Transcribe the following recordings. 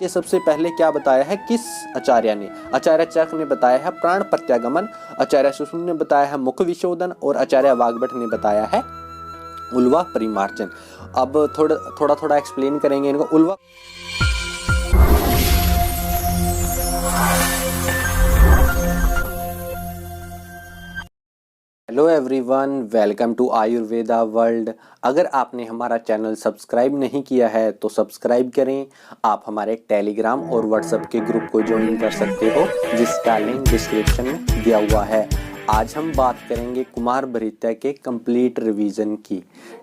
ये सबसे पहले क्या बताया है, किस आचार्य ने? आचार्य चरक ने बताया है प्राण प्रत्यागमन, आचार्य सुषुम्न ने बताया है मुख विशोधन और आचार्य वाग्भट ने बताया है उल्वा परिमार्जन। अब थोड़ा एक्सप्लेन करेंगे इनको। उल्वा hello everyone, welcome to Ayurveda world. अगर आपने हमारा चैनल सब्सक्राइब नहीं किया है तो सब्सक्राइब करें। आप हमारे टेलीग्राम और व्हाट्सएप के ग्रुप को ज्वाइन कर सकते हो जिसका लिंक डिस्क्रिप्शन में दिया हुआ है। आज हम बात करेंगे कुमार भृत्य के कंप्लीट रिवीजन की।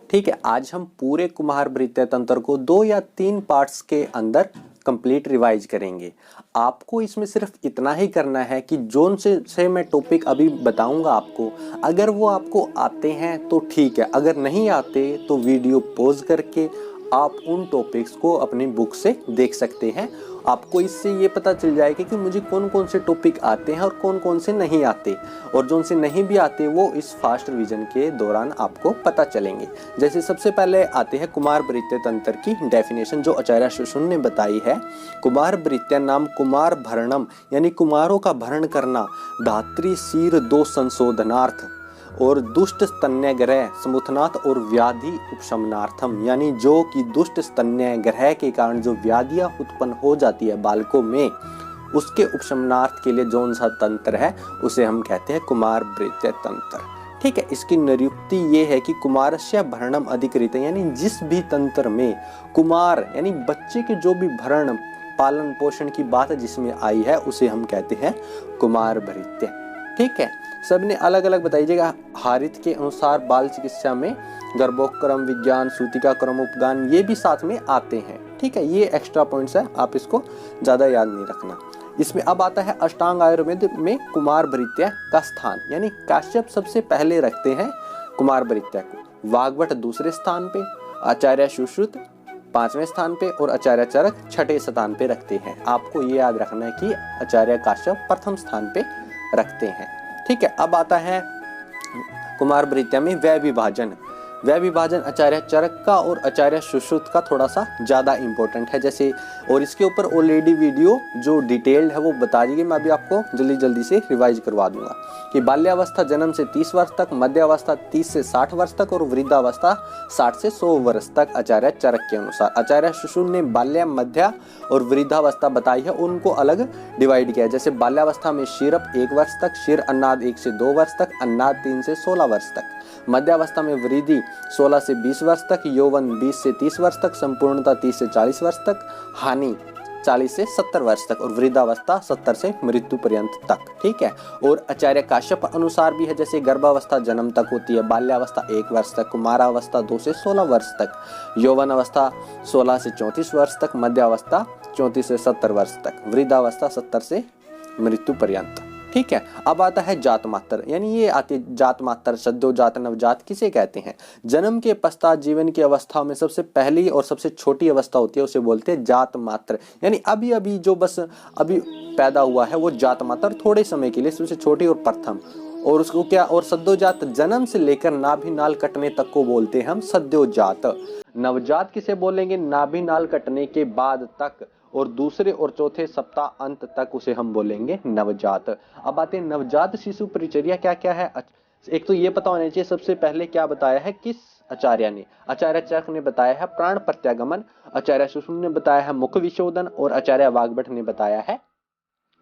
ठीक है, आज हम पूरे कुमार भृत्य तंत्र को 2 या 3 पार्ट्स के अंदर कंप्लीट रिवाइज करेंगे। आपको इसमें सिर्फ इतना ही करना है कि जोन से मैं टॉपिक अभी बताऊंगा आपको, अगर वो आपको आते हैं तो ठीक है, अगर नहीं आते तो वीडियो पॉज करके आप उन टॉपिक्स को अपनी बुक से देख सकते हैं। आपको इससे ये पता चल जाएगा कि मुझे कौन कौन से टॉपिक आते हैं और कौन कौन से नहीं आते, और जो उनसे नहीं भी आते वो इस फास्ट रिवीजन के दौरान आपको पता चलेंगे। जैसे सबसे पहले आते हैं कुमार भृत्य तंत्र की डेफिनेशन, जो आचार्य सुषुम्न ने बताई है। कुमार भृत्य नाम कुमार भरणम यानी कुमारों का भरण करना, धात्री शीर दो संशोधनार्थ और दुष्ट स्तन्य ग्रह समुथनाथ और व्याधि उपशमनार्थम, यानी जो कि दुष्ट स्तन्य ग्रह के कारण जो व्याधियां उत्पन्न हो जाती है बालकों में, उसके उपशमनार्थ के लिए जौन सा तंत्र है उसे हम कहते हैं कुमार भृत्य तंत्र। ठीक है, इसकी निरुक्ति ये है कि कुमारस्य भरणम अधिकृत, यानी जिस भी तंत्र में कुमार यानी बच्चे के जो भी भरण पालन पोषण की बात जिसमें आई है उसे हम कहते हैं कुमार भृत्य। ठीक है, सबने अलग अलग बताइएगा। हारित के अनुसार बाल चिकित्सा में गर्भोपक्रम विज्ञान, सूतिका क्रम उपगान ये भी साथ में आते हैं। ठीक है, ये एक्स्ट्रा पॉइंट्स है, आप इसको ज्यादा याद नहीं रखना। इसमें अब आता है अष्टांग आयुर्वेद में कुमार भृत्य का स्थान, यानी काश्यप सबसे पहले रखते हैं कुमार भृत्य को, वाग्भट दूसरे स्थान पे, आचार्य सुश्रुत 5वें स्थान पे और आचार्य चरक 6ठे स्थान पे रखते हैं। आपको ये याद रखना है कि आचार्य काश्यप प्रथम स्थान पे रखते हैं। ठीक है, अब आता है कुमार भृत्य में व्यय विभाजन। व्यय विभाजन आचार्य चरक का और आचार्य सुश्रुत का थोड़ा सा ज्यादा इंपॉर्टेंट है। जैसे और इसके ऊपर ऑलरेडी वीडियो जो डिटेल्ड है वो बता दीजिए, मैं अभी आपको जल्दी से रिवाइज करवा दूंगा कि बाल्यावस्था जन्म से 30 वर्ष तक, मध्यावस्था 30 से 60 वर्ष तक और वृद्धावस्था 60 से 100 वर्ष तक आचार्य चरक के अनुसार। आचार्य सुश्रुत ने बाल्य, मध्य और वृद्धावस्था बताई है, उनको अलग डिवाइड किया है। जैसे बाल्यावस्था में शीरप 1 वर्ष तक, शीर अन्नाद 1 से 2 वर्ष तक, अन्नाद 3 से 16 वर्ष तक, मध्यावस्था में वृद्धि 16 से 20 वर्ष तक, यौवन 20 से 30 वर्ष तक, संपूर्णता 30 से 40 वर्ष तक, हानि 40 से 70 वर्ष तक और वृद्धावस्था 70 से मृत्यु पर्यंत तक। ठीक है, और आचार्य काश्यप अनुसार भी है। जैसे गर्भावस्था जन्म तक होती है, बाल्यावस्था 1 वर्ष तक, कुमारावस्था 2 से 16 वर्ष तक, यौवन अवस्था 16 से 34 वर्ष तक, मध्यावस्था 34 से 70 वर्ष तक, वृद्धावस्था 70 से मृत्यु पर्यंत। ठीक है, अब आता है जात मात्र, यानी ये आती है जात मात्र, सद्योजात, नवजात किसे कहते हैं? जन्म के पश्चात जीवन की अवस्था में सबसे पहली और सबसे छोटी अवस्था होती है, उसे बोलते हैं जात मात्र। यानी अभी अभी जो बस अभी पैदा हुआ है वो जात मात्र, थोड़े समय के लिए सबसे छोटी और प्रथम। और उसको क्या, और सद्योजात जन्म से लेकर नाभि नाल कटने तक को बोलते हैं हम सद्योजात। नवजात किसे बोलेंगे? नाभि नाल कटने के बाद तक और दूसरे और चौथे सप्ताह अंत तक उसे हम बोलेंगे नवजात। अब आते हैं नवजात शिशु परिचर्या क्या क्या है। एक तो ये पता होना चाहिए सबसे पहले क्या बताया है किस आचार्य ने। आचार्य चरक ने बताया है प्राण प्रत्यागमन, आचार्य सुषुम्न ने बताया है मुख विशोधन और आचार्य वाग्भट ने बताया है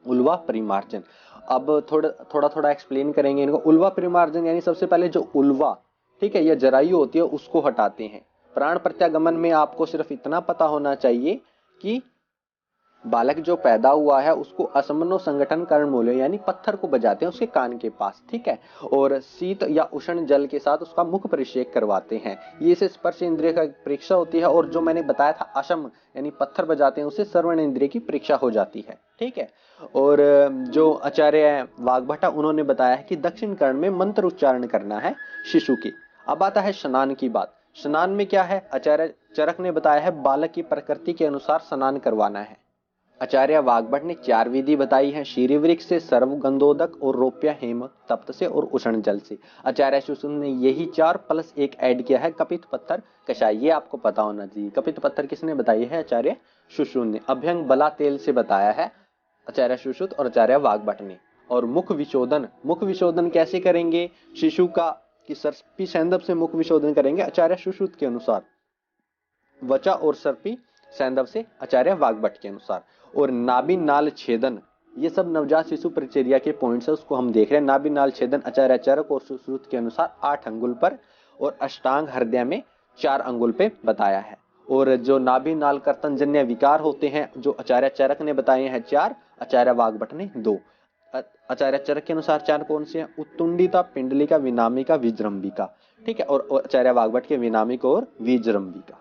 उल्वा परिमार्जन। अब थोड़ा एक्सप्लेन करेंगे इनको। उल्वा परिमार्जन यानी सबसे पहले जो उल्वा, ठीक है, यह जरायु होती है उसको हटाते हैं। प्राण प्रत्यागमन में आपको सिर्फ इतना पता होना चाहिए कि बालक जो पैदा हुआ है उसको असमनो संगठन कर्ण मूल्य यानी पत्थर को बजाते हैं उसके कान के पास। ठीक है, और शीत या उष्ण जल के साथ उसका मुख परिषेक करवाते हैं। ये से स्पर्श इंद्रिय का परीक्षा होती है, और जो मैंने बताया था असम यानी पत्थर बजाते हैं उससे श्रवण इंद्रिय की परीक्षा हो जाती है। ठीक है, और जो आचार्य वाग्भट उन्होंने बताया है कि दक्षिण कर्ण में मंत्र उच्चारण करना है शिशु की। अब आता है स्नान की बात। स्नान में क्या है? आचार्य चरक ने बताया है बालक की प्रकृति के अनुसार स्नान करवाना है। आचार्य वाग्भट ने 4 विधि बताई है, शीरीवृक्ष से, सर्वगंधोदक और रोप्य हेम तप्त से और उष्ण जल से। आचार्य सुश्रुत ने यही 4 प्लस 1 ऐड किया है, कपित पत्थर कषाय। ये आपको पता होना चाहिए। कपित पत्थर किसने बताई है? आचार्य सुश्रुत ने। अभ्यंग बला तेल से बताया है आचार्य सुश्रुत और आचार्य वाग्भट ने। और मुख विशोधन कैसे करेंगे? शिशु का कि सर्पी सैंधव से मुख विशोधन करेंगे आचार्य सुश्रुत के अनुसार, वचा और सर्पी सैंधव से आचार्य वाग्भट के अनुसार। और नाभि नाल छेदन, ये सब नवजात शिशु परिचर्या के पॉइंट्स है, उसको हम देख रहे हैं। नाभि नाल छेदन आचार्य चरक और सुश्रुत के अनुसार 8 अंगुल पर और अष्टांग हृदय में 4 अंगुल पे बताया है। और जो नाभि नाल कर्तन जन्य विकार होते हैं, जो आचार्य चरक ने बताए हैं 4, आचार्य वाग्भट ने 2। आचार्य चरक के अनुसार 4 कौन से हैं? उत्तुंडिता, पिंडलिका, विनामिका, विजृंभिका। ठीक है। और आचार्य वाग्भट के विनामिक और विजृंभिका।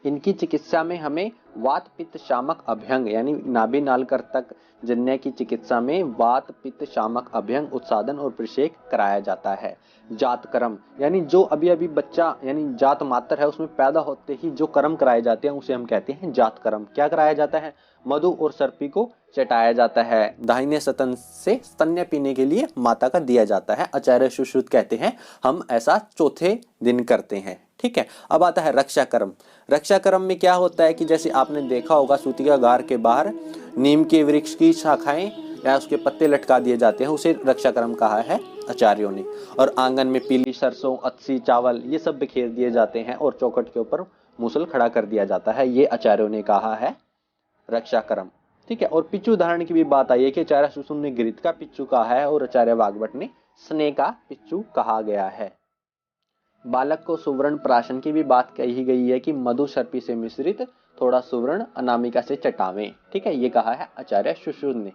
इनकी चिकित्सा में हमें वात पित्त शामक अभ्यंग यानी नाभि नाल कर्तक जन्य की चिकित्सा में वात पित्त शामक अभ्यंग उत्सादन और परिषेक कराया जाता है। जात कर्म यानी जो अभी अभी बच्चा यानी जात मात्र है, उसमें पैदा होते ही जो कर्म कराए जाते हैं उसे हम कहते हैं जात कर्म। क्या कराया जाता है? मधु और सर्पी को चटाया जाता है। दाहिने स्तन से स्तन्य पीने के लिए माता का दिया जाता है। आचार्य सुश्रुत कहते हैं हम ऐसा चौथे दिन करते हैं। ठीक है। अब आता है रक्षा कर्म। रक्षा कर्म में क्या होता है कि जैसे आपने देखा होगा सूतिकागार के बाहर नीम के वृक्ष की शाखाएं या उसके पत्ते लटका दिए जाते हैं, उसे रक्षा कर्म कहा है आचार्यों ने। और आंगन में पीली सरसों, अत्सी, चावल ये सब बिखेर दिए जाते हैं और चौखट के ऊपर मूसल खड़ा कर दिया जाता है। ये आचार्यों ने कहा है रक्षा कर्म। ठीक है। और पिच्चू धारण की भी बात आई है कि आचार्य सुश्रुत ने घृत का पिच्चू कहा है और आचार्य वाग्भट ने स्नेह का पिच्चू कहा गया है। बालक को सुवर्ण प्राशन की भी बात कही गई है कि मधु सर्पी से मिश्रित थोड़ा सुवर्ण अनामिका से चटावें। ठीक है। ये कहा है आचार्य सुश्रुत ने।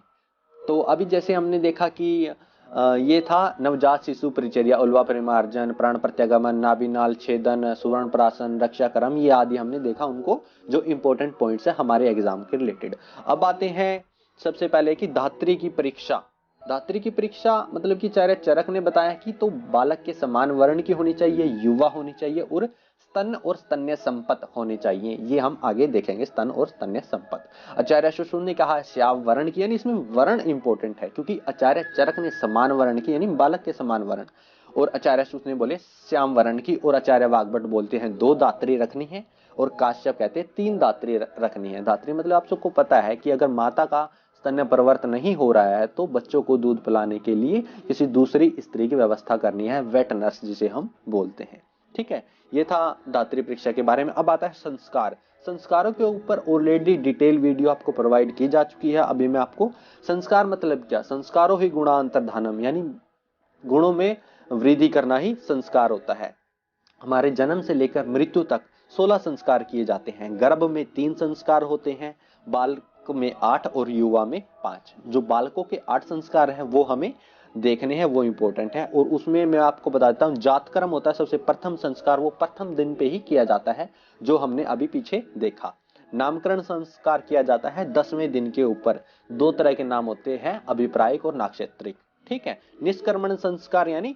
तो अभी जैसे हमने देखा कि ये था नवजात शिशु परिचर्या, उल्वा परिमार्जन, प्राण प्रत्यागमन, नाभि नाल छेदन, सुवर्ण प्राशन, रक्षा कर्म, ये आदि हमने देखा उनको जो इंपॉर्टेंट पॉइंट्स है हमारे एग्जाम के रिलेटेड। अब आते हैं सबसे पहले कि धात्री की परीक्षा। धात्री की परीक्षा मतलब कि आचार्य चरक ने बताया कि तो बालक के समान वर्ण की होनी चाहिए, युवा होनी चाहिए और स्तन और स्तन्य संपत होने चाहिए। ये हम आगे देखेंगे, स्तन और स्तन्य संपत। आचार्य सुश्रुत ने कहा श्याम वर्ण की, यानी इसमें वर्ण इंपॉर्टेंट है क्योंकि आचार्य चरक ने समान वर्ण की यानी बालक के समान वर्ण, और आचार्य सुश्रुत ने बोले श्याम वर्ण की, और आचार्य वाग्भट बोलते हैं 2 दात्री रखनी है, और काश्यप कहते हैं 3 दात्री रखनी है। दात्री मतलब आप सबको पता है कि अगर माता का स्तन्य प्रवर्त नहीं हो रहा है तो बच्चों को दूध पिलाने के लिए किसी दूसरी स्त्री की व्यवस्था करनी है, वेट नर्स जिसे हम बोलते हैं। ठीक है। ये था दात्री परीक्षा के बारे में। अब आता है संस्कार। संस्कारों के ऊपर ऑलरेडी डिटेल वीडियो आपको प्रोवाइड की जा चुकी है। अभी मैं आपको संस्कार मतलब क्या, संस्कारों ही गुणांतर्धानम यानी गुणों में वृद्धि करना ही संस्कार होता है। हमारे जन्म से लेकर मृत्यु तक 16 संस्कार किए जाते हैं। गर्भ में 3 संस्कार होते हैं, बालक में 8 और युवा में 5। जो बालकों के 8 संस्कार हैं वो हमें देखने हैं, वो इंपॉर्टेंट है। और उसमें मैं आपको बताता हूँ जात कर्म होता है सबसे प्रथम संस्कार, वो प्रथम दिन पे ही किया जाता है जो हमने अभी पीछे देखा। नामकरण संस्कार किया जाता है 10वें दिन के ऊपर। 2 तरह के नाम होते हैं, अभिप्रायिक और नाक्षत्रिक। ठीक है। निष्कर्मण संस्कार यानी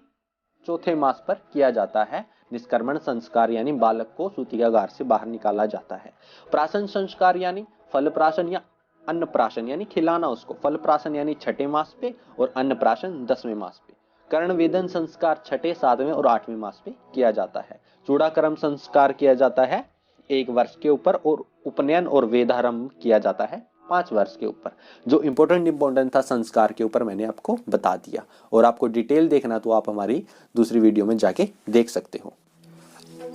चौथे मास पर किया जाता है। निष्कर्मण संस्कार यानी बालक को सूतिकागार से बाहर निकाला जाता है। प्राशन संस्कार यानी फल प्राशन या अन्न प्राशन यानी खिलाना उसको। फल प्राशन यानी 6ठे मास पे और अन्न प्राशन 10वें मास पे। कर्ण वेदन संस्कार 6ठे, 7वें और 8वें मास पे किया जाता है। चूड़ाकर्म संस्कार किया जाता है 1 वर्ष के ऊपर, और उपनयन और वेदारंभ किया जाता है 5 वर्ष के ऊपर। जो इंपॉर्टेंट था संस्कार के ऊपर मैंने आपको बता दिया, और आपको डिटेल देखना तो आप हमारी दूसरी वीडियो में जाके देख सकते हो।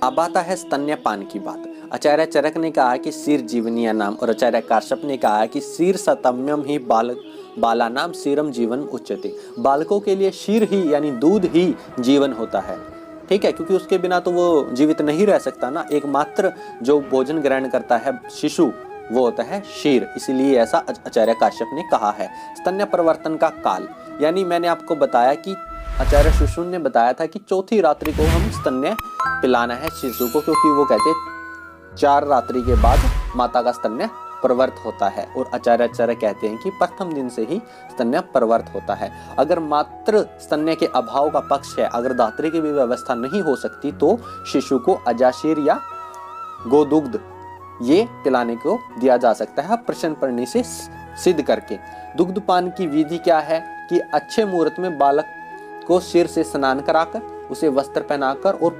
अब आता है स्तन्यपान की बात। आचार्य चरक ने कहा कि शीर जीवनीय नाम, और आचार्य काश्यप ने कहा कि शीर सतम्यम ही बालानाम शीरम जीवन उच्यते। बालकों के लिए शीर ही यानी दूध ही जीवन होता है। ठीक है। क्योंकि उसके बिना तो वो जीवित नहीं रह सकता ना। एकमात्र जो भोजन ग्रहण करता है शिशु वो होता है शीर, इसीलिए ऐसा आचार्य काश्यप ने कहा है। स्तन्य प्रवर्तन का काल यानी मैंने आपको बताया कि आचार्य सुश्रुत ने बताया था कि चौथी रात्रि को हम स्तन्य पिलाना है शिशु को, क्योंकि वो कहते 4 रात्रि के बाद माता का स्तन्य प्रवर्त होता है। और आचार्य चरक कहते हैं कि प्रथम दिन से ही स्तन्य प्रवर्त होता है। अगर मात्र स्तन्य के अभाव का पक्ष है, अगर धात्री की भी व्यवस्था नहीं हो सकती, तो शिशु को अजाशीर या गोदुग्ध ये पिलाने को दिया जा सकता है प्रश्न पढ़ने से सिद्ध करके। दुग्धपान की विधि क्या है कि अच्छे मुहूर्त में बालक को सिर से स्नान कराकर उसे वस्त्र पहनाकर और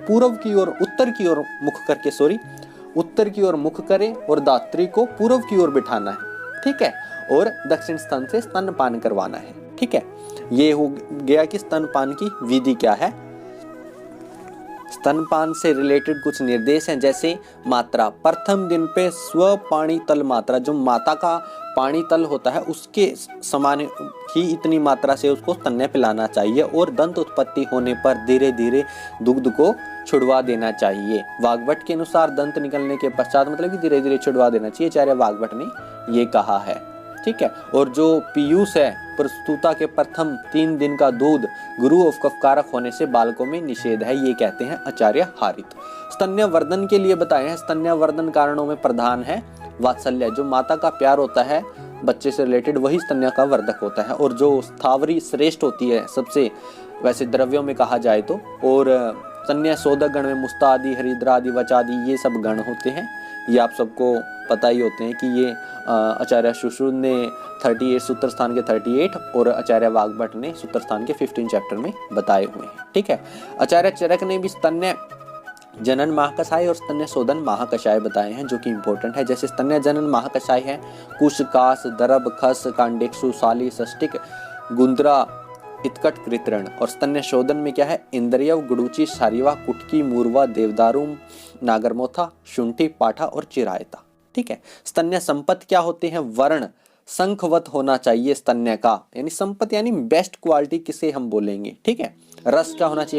उत्तर की ओर मुख करे और दात्री को पूर्व की ओर बिठाना है, ठीक है, और दक्षिण स्तन से स्तनपान करवाना है, ठीक है। ये हो गया कि स्तनपान की विधि क्या है। स्तनपान से रिलेटेड कुछ निर्देश हैं, जैसे मात्रा। प्रथम दिन पे स्व पाणी तल मात्रा, जो माता का पाणी तल होता है उसके समान ही इतनी मात्रा से उसको स्तन्य पिलाना चाहिए और दंत उत्पत्ति होने पर धीरे धीरे दुग्ध को छुड़वा देना चाहिए। वाग्भट के अनुसार दंत निकलने के पश्चात मतलब कि धीरे धीरे छुड़वा देना चाहिए, आचार्य वाग्भट ने ये कहा है, ठीक है। और जो पीयूष है, प्रस्तुता के प्रथम 3 दिन का दूध गुरु उपकारक होने से बालकों में निषेध है, ये कहते हैं आचार्य हारित। स्तन्यवर्धन के लिए बताए हैं, स्तन्यवर्धन कारणों में प्रधान है वात्सल्य, जो माता का प्यार होता है बच्चे से रिलेटेड वही स्तन्य का वर्धक होता है। और जो स्थावरी श्रेष्ठ होती है सबसे वैसे द्रव्यों में कहा जाए तो, और स्तन्य शोधक गण में मुस्ता आदि, हरिद्रा आदि, वच आदि ये सब गण होते हैं। ये आप सबको पता ही होते हैं कि ये आचार्य सुश्रुत ने 38 सूत्र स्थान के 38 और आचार्य वाग्भट ने सूत्र स्थान के 15 चैप्टर में बताए हुए हैं, ठीक है। आचार्य चरक ने भी स्तन्य जनन महाकषाय और स्तन्य शोधन महाकषाय बताए हैं, जो कि इंपॉर्टेंट है। जैसे स्तन्य जनन महाकषाय है कुश, कास, दरब, खस, कांडेक्षु, साली, षष्टिक, गुंद्रा, इतकट, कृतरण। और स्तन्य शोधन में क्या है, इंद्रियव, गुडुचि, शारीवा, कुटकी, मूर्वा, देवदारू, नागरमोथा, शुंठी, पाठा और चिरायता, ठीक है। स्तन्य संपत क्या होते हैं, वर्ण शंखवत होना चाहिए स्तन्य का, यानी संपत यानी बेस्ट क्वालिटी किसे हम बोलेंगे, ठीक है। रस क्या होना चाहिए,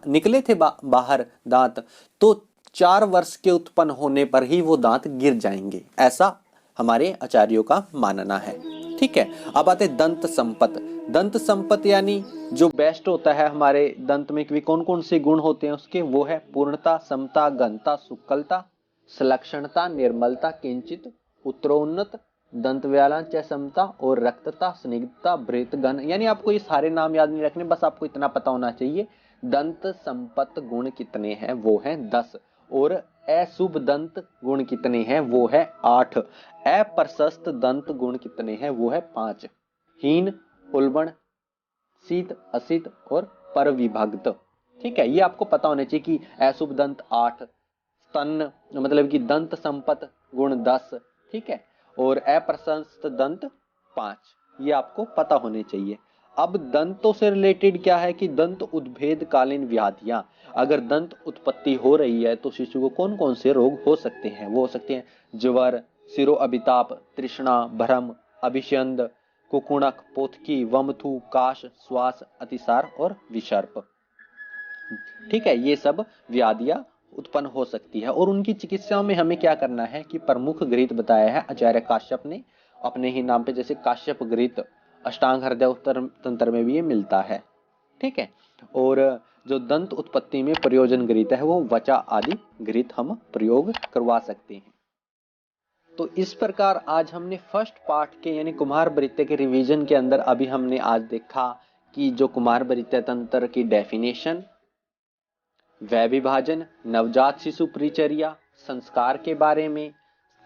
निकले थे बाहर दांत तो 4 वर्ष के उत्पन्न होने पर ही वो दांत गिर जाएंगे, ऐसा हमारे आचार्यों का मानना है, ठीक है। अब आते दंत संपत। दंत संपत यानी जो बेस्ट होता है हमारे दंत में भी कौन कौन से गुण होते हैं उसके, वो है पूर्णता, समता, घनता, सुकलता, सलक्षणता, निर्मलता, किंचित, उत्तरोन्नत, दंत व्यालांच समता और रक्तता, स्निग्धता, भृतगण। यानी आपको ये सारे नाम याद नहीं रखने, बस आपको इतना पता होना चाहिए दंत संपत गुण कितने हैं, वो हैं 10। और अशुभ दंत गुण कितने हैं, वो है 8। अप्रशस्त दंत गुण कितने हैं, वो है 5। हीन, उल्बण, शीत, असित और परविभक्त। ठीक है, ये आपको पता होना चाहिए कि अशुभ दंत 8, स्तन मतलब कि दंत संपत गुण 10, ठीक है, और अप्रशस्त दंत 5, ये आपको पता होने चाहिए। अब दंतों से रिलेटेड क्या है कि दंत उद्भेद कालीन व्याधियां, अगर दंत उत्पत्ति हो रही है तो शिशु को कौन कौन से रोग हो सकते हैं, वो हो सकते हैं ज्वर, सिरो अभिताप, तृष्णा, भ्रम, अभिषंद, कुकुणक, पोथकी, वमथु, काश, श्वास, अतिसार और विसर्प। ठीक है, ये सब व्याधियां उत्पन्न हो सकती है और उनकी चिकित्सा में हमें क्या करना है कि प्रमुख घृत बताया है आचार्य काश्यप ने अपने ही नाम पे, जैसे काश्यप घृत अष्टांग हृदय उत्तर तंत्र में भी ये मिलता है। ठीक है, और जो दंत उत्पत्ति में प्रयोजन घृत है वो वचा आदि घृत हम प्रयोग करवा सकते हैं। तो इस प्रकार आज हमने फर्स्ट पार्ट के यानी कुमार भृत्य के रिवीजन के अंदर अभी हमने आज देखा कि जो कुमार भृत्य तंत्र की डेफिनेशन, वय विभाजन, नवजात शिशु परिचर्या, संस्कार के बारे में,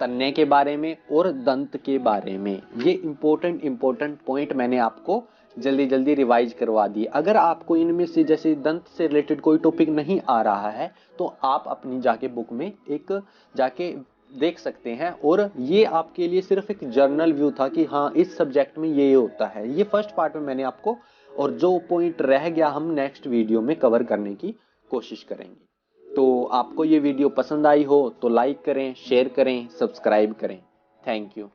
स्तन्य के बारे में और दंत के बारे में, ये इंपॉर्टेंट पॉइंट मैंने आपको जल्दी जल्दी रिवाइज करवा दिए। अगर आपको इनमें से जैसे दंत से रिलेटेड कोई टॉपिक नहीं आ रहा है तो आप अपनी जाके बुक में एक जाके देख सकते हैं, और ये आपके लिए सिर्फ एक जर्नल व्यू था कि हाँ इस सब्जेक्ट में ये होता है। ये फर्स्ट पार्ट में मैंने आपको, और जो पॉइंट रह गया हम नेक्स्ट वीडियो में कवर करने की कोशिश करेंगे। तो आपको ये वीडियो पसंद आई हो तो लाइक करें, शेयर करें, सब्सक्राइब करें। Thank you.